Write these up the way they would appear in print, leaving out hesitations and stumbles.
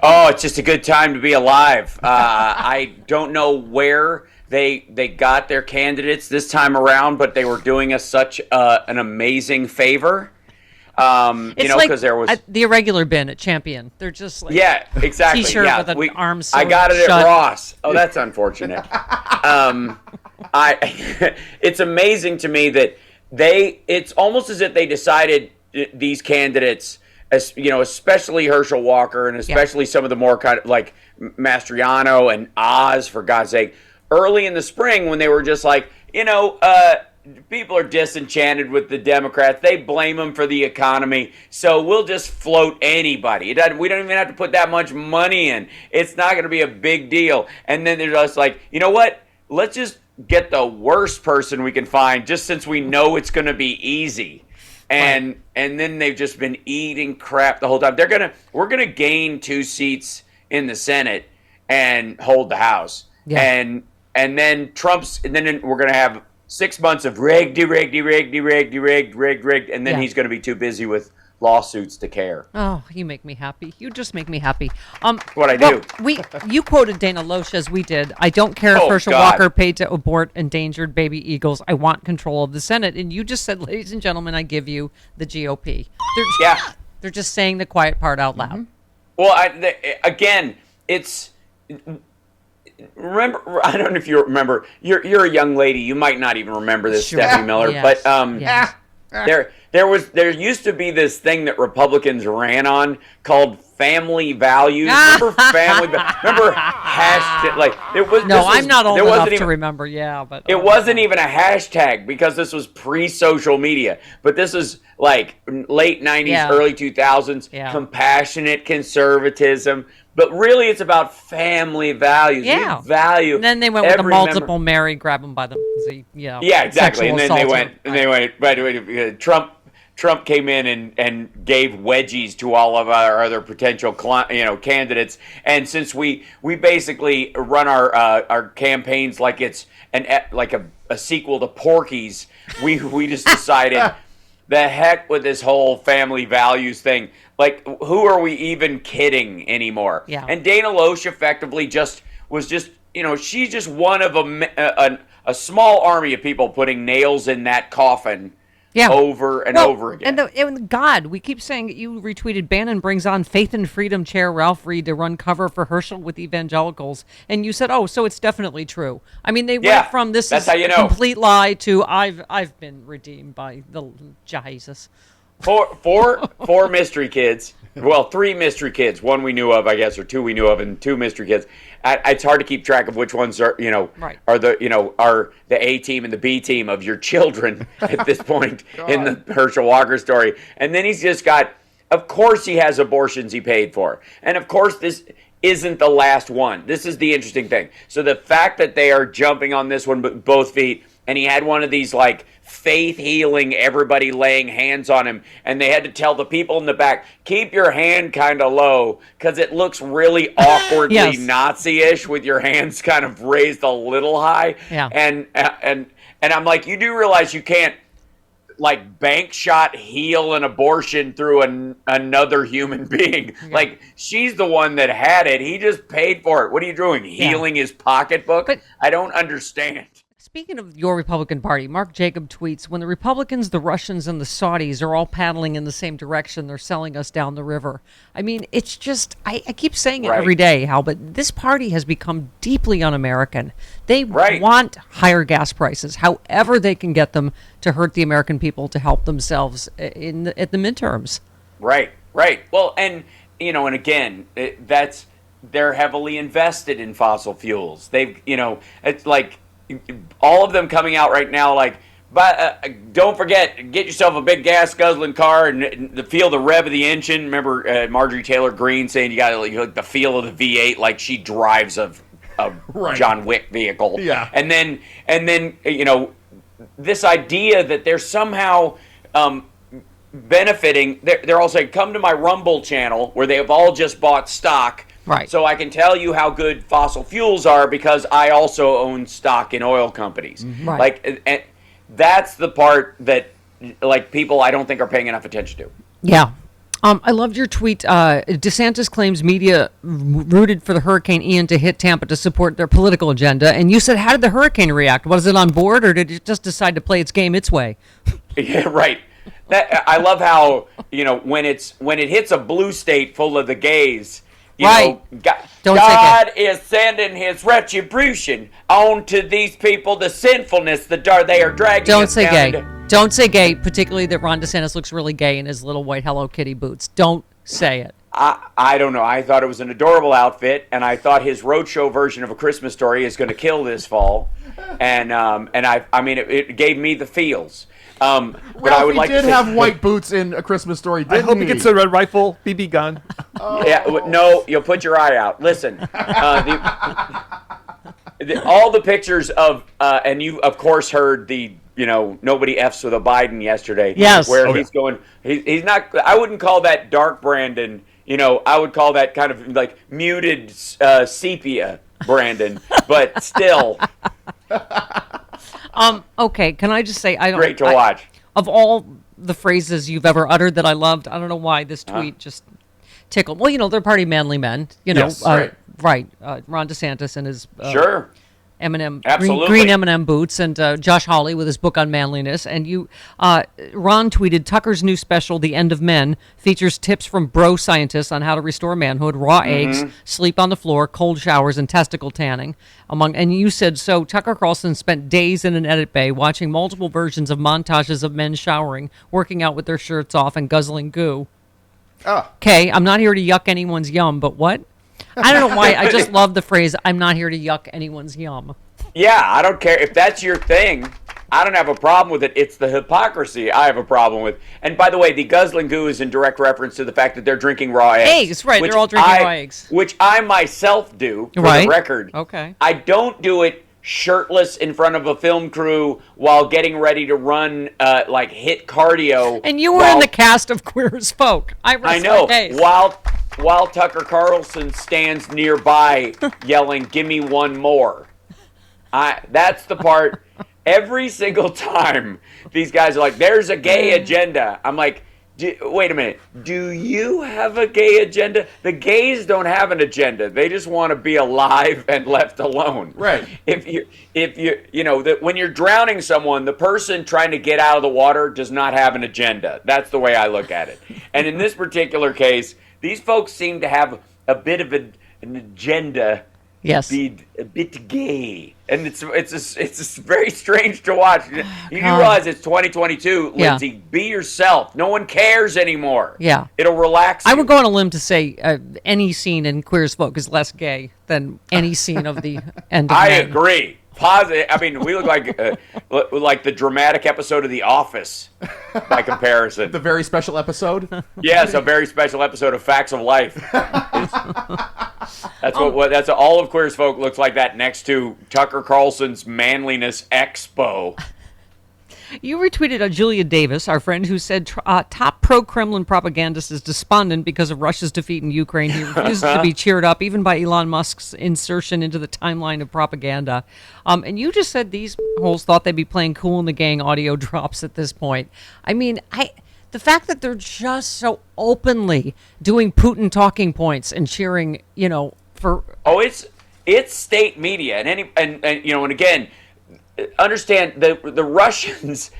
Oh, it's just a good time to be alive. I don't know where they got their candidates this time around, but they were doing us such an amazing favor. It's like because there was the irregular bin at Champion. They're just like exactly. T-shirt with an arm I got it shut. at Ross. Oh, that's unfortunate. It's amazing to me that it's almost as if they decided these candidates, especially Herschel Walker and especially some of the more kind of like Mastriano and Oz, for God's sake, early in the spring when they were just like, people are disenchanted with the Democrats. They blame them for the economy. So we'll just float anybody. We don't even have to put that much money in. It's not going to be a big deal. And then they're just like, you know what? Let's just get the worst person we can find just since we know it's going to be easy. And then they've just been eating crap the whole time. We're going to gain 2 seats in the Senate and hold the House. Yeah. And then we're going to have 6 months of rigged, and then he's going to be too busy with lawsuits to care. Oh, you make me happy. You just make me happy. What I do. You quoted Dana Loesch as we did. I don't care if Herschel Walker paid to abort endangered baby eagles. I want control of the Senate. And you just said, ladies and gentlemen, I give you the GOP. They're just saying the quiet part out loud. Mm-hmm. Well, again, it's... Remember, I don't know if you remember. You're a young lady. You might not even remember this, sure. Stephanie Miller. Yes. But there used to be this thing that Republicans ran on called family values. Remember family? Remember hashtag? Like it was. No, I'm not old enough to remember. Yeah, but it wasn't even a hashtag because this was pre-social media. But this is like late '90s, early 2000s. Yeah. Compassionate conservatism. But really, it's about family values. Yeah. We value. And then they went with the multiple Mary, grab them by the Yeah, exactly. And then they went. But Trump came in and gave wedgies to all of our other potential candidates. And since we basically run our campaigns like it's a sequel to Porky's, we just decided the heck with this whole family values thing. Like, who are we even kidding anymore? Yeah. And Dana Loesch effectively she's just one of a small army of people putting nails in that coffin over and over again. And God, we keep saying, you retweeted, Bannon brings on Faith and Freedom Chair Ralph Reed to run cover for Herschel with evangelicals. And you said, oh, so it's definitely true. I mean, they went from this is a complete lie to I've been redeemed by the Jesus. Four mystery kids. Well, 3 mystery kids. 1 we knew of, I guess, or 2 we knew of, and 2 mystery kids. It's hard to keep track of which ones are the A team and the B team of your children at this point in the Herschel Walker story. And then he's just got, of course, he has abortions he paid for, and of course this isn't the last one. This is the interesting thing. So the fact that they are jumping on this one with both feet, and he had one of these like faith healing, everybody laying hands on him, and they had to tell the people in the back, keep your hand kind of low because it looks really awkwardly Nazi-ish with your hands kind of raised a little high. Yeah. And I'm like, you do realize you can't like bank shot heal an abortion through another human being. Yeah. Like, she's the one that had it. He just paid for it. What are you doing? Healing his pocketbook? But I don't understand. Speaking of your Republican Party, Mark Jacob tweets, when the Republicans, the Russians, and the Saudis are all paddling in the same direction, they're selling us down the river. I mean, it's just, I keep saying it every day, Hal, but this party has become deeply un-American. They want higher gas prices, however they can get them to hurt the American people to help themselves at the midterms. Right. Well, and, and again, they're heavily invested in fossil fuels. They've, it's like, all of them coming out right now like, but don't forget, get yourself a big gas guzzling car and feel the rev of the engine. Remember Marjorie Taylor Greene saying you got like the feel of the V8 like she drives a John Wick vehicle. Yeah. And then this idea that they're somehow benefiting. They're all saying, come to my Rumble channel where they have all just bought stock. Right. So I can tell you how good fossil fuels are because I also own stock in oil companies. Right. Like, and that's the part that, like, people I don't think are paying enough attention to. Yeah. I loved your tweet. DeSantis claims media rooted for the Hurricane Ian to hit Tampa to support their political agenda. And you said, how did the hurricane react? Was it on board, or did it just decide to play its game its way? Yeah, right. I love how, when it hits a blue state full of the gays, God is sending his retribution on to these people, the sinfulness, they are dragging. Don't say gay. Don't say gay, particularly that Ron DeSantis looks really gay in his little white Hello Kitty boots. Don't say it. I don't know. I thought it was an adorable outfit, and I thought his roadshow version of A Christmas Story is going to kill this fall, and it gave me the feels. But I would like to have white boots in A Christmas Story, didn't he? I hope he gets a red rifle, BB gun. Oh. Yeah, no, you'll put your eye out. Listen, all the pictures of, and you of course heard the, nobody F's with a Biden yesterday. Yes. Where he's going, he's not, I wouldn't call that dark Brandon, I would call that kind of like muted sepia Brandon, but still. Okay, can I just say, great to watch. Of all the phrases you've ever uttered that I loved, I don't know why this tweet just tickled. Well, they're party manly men, Yes, right. Ron DeSantis and his sure. M&M, Absolutely. green M&M boots, and Josh Hawley with his book on manliness. And Ron tweeted, Tucker's new special, The End of Men, features tips from bro scientists on how to restore manhood, raw eggs, sleep on the floor, cold showers, and testicle tanning. And you said, so Tucker Carlson spent days in an edit bay watching multiple versions of montages of men showering, working out with their shirts off, and guzzling goo. Okay, I'm not here to yuck anyone's yum, but what? I don't know why. I just love the phrase, I'm not here to yuck anyone's yum. Yeah, I don't care. If that's your thing, I don't have a problem with it. It's the hypocrisy I have a problem with. And by the way, the guzzling goo is in direct reference to the fact that they're drinking raw eggs. Eggs, right. They're all drinking raw eggs. Which I myself do, for the record. Okay. I don't do it shirtless in front of a film crew while getting ready to run hit cardio. And you were in the cast of Queer as Folk. I know. While Tucker Carlson stands nearby yelling, "Give me one more." That's the part. Every single time these guys are like, "There's a gay agenda." I'm like, wait a minute. Do you have a gay agenda? The gays don't have an agenda. They just want to be alive and left alone. Right. When you're drowning someone, the person trying to get out of the water does not have an agenda. That's the way I look at it. And in this particular case, these folks seem to have a bit of an agenda. Yes. Be a bit gay, and it's very strange to watch. You realize it's 2022, Lindsay. Yeah. Be yourself. No one cares anymore. Yeah, it'll relax you. I would go on a limb to say any scene in Queer as Folk is less gay than any scene of the end of I Men. agree. Positive. I mean, we look like the dramatic episode of The Office by comparison. The very special episode. Yes, a very special episode of Facts of Life. That's what all of Queer as Folk looks like that next to Tucker Carlson's Manliness Expo. You retweeted Julia Davis, our friend, who said top pro-Kremlin propagandist is despondent because of Russia's defeat in Ukraine. He refuses to be cheered up, even by Elon Musk's insertion into the timeline of propaganda. And you just said these holes thought they'd be playing Kool and the Gang audio drops at this point. I mean, the fact that they're just so openly doing Putin talking points and cheering, for... Oh, it's state media. And again... Understand the Russians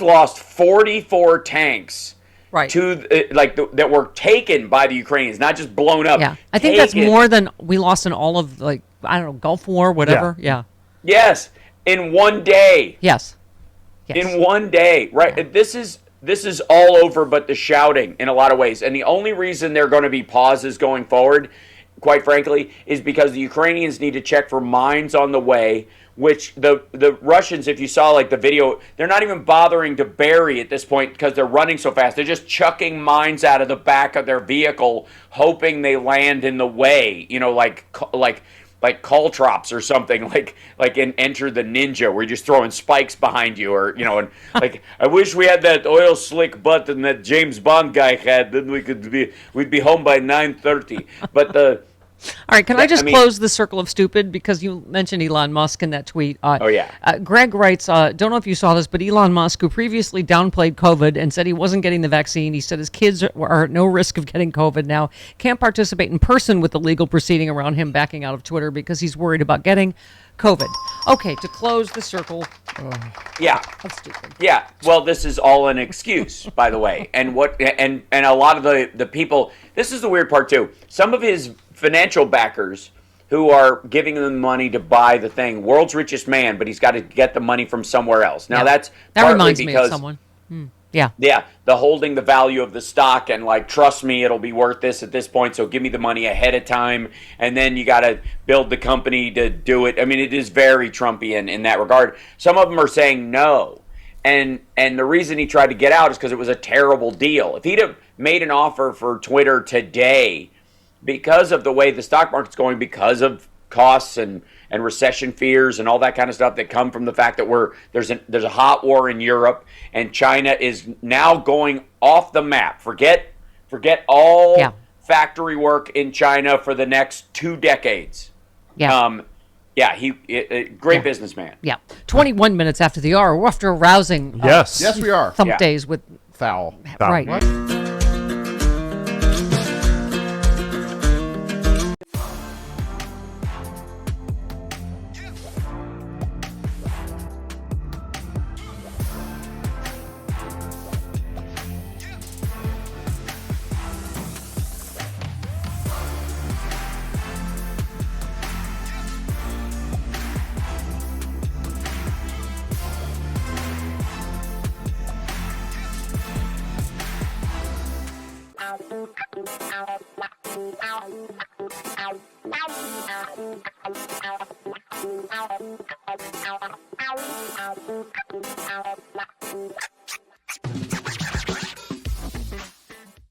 lost 44 tanks that were taken by the Ukrainians, not just blown up. Yeah, I think that's more than we lost in all of Gulf War, whatever. Yeah. Yes, in one day. Yes. In one day, right? Yeah. This is all over, but the shouting in a lot of ways, and the only reason there are going to be pauses going forward, quite frankly, is because the Ukrainians need to check for mines on the way. Which the Russians, if you saw the video, they're not even bothering to bury at this point because they're running so fast. They're just chucking mines out of the back of their vehicle, hoping they land in the way. Like caltrops or something, like in Enter the Ninja, where you're just throwing spikes behind you, or and I wish we had that oil slick button that James Bond guy had. Then we'd be home by 9:30. But All right, can I just close the circle of stupid because you mentioned Elon Musk in that tweet? Oh, yeah. Greg writes, don't know if you saw this, but Elon Musk, who previously downplayed COVID and said he wasn't getting the vaccine, he said his kids are at no risk of getting COVID now, can't participate in person with the legal proceeding around him backing out of Twitter because he's worried about getting COVID. Okay, to close the circle. Yeah. That's stupid. Yeah. Well, this is all an excuse, by the way. And a lot of the people, this is the weird part too. Some of his financial backers who are giving them money to buy the thing, world's richest man, but he's got to get the money from somewhere else. Now that reminds me of someone. Yeah. Yeah, the holding the value of the stock and like, trust me, it'll be worth this at this point, so give me the money ahead of time, and then you got to build the company to do it. I mean, it is very Trumpian in that regard. Some of them are saying no, and the reason he tried to get out is because it was a terrible deal. If he'd have made an offer for Twitter today, because of the way the stock market's going, because of costs and recession fears and all that kind of stuff that come from the fact that there's a hot war in Europe and China is now going off the map. Forget all factory work in China for the next 2 decades. Yeah. Great businessman. Yeah. 21 minutes after the hour, we're after a rousing. Yes, we are. Thump days with Foul. Right. What?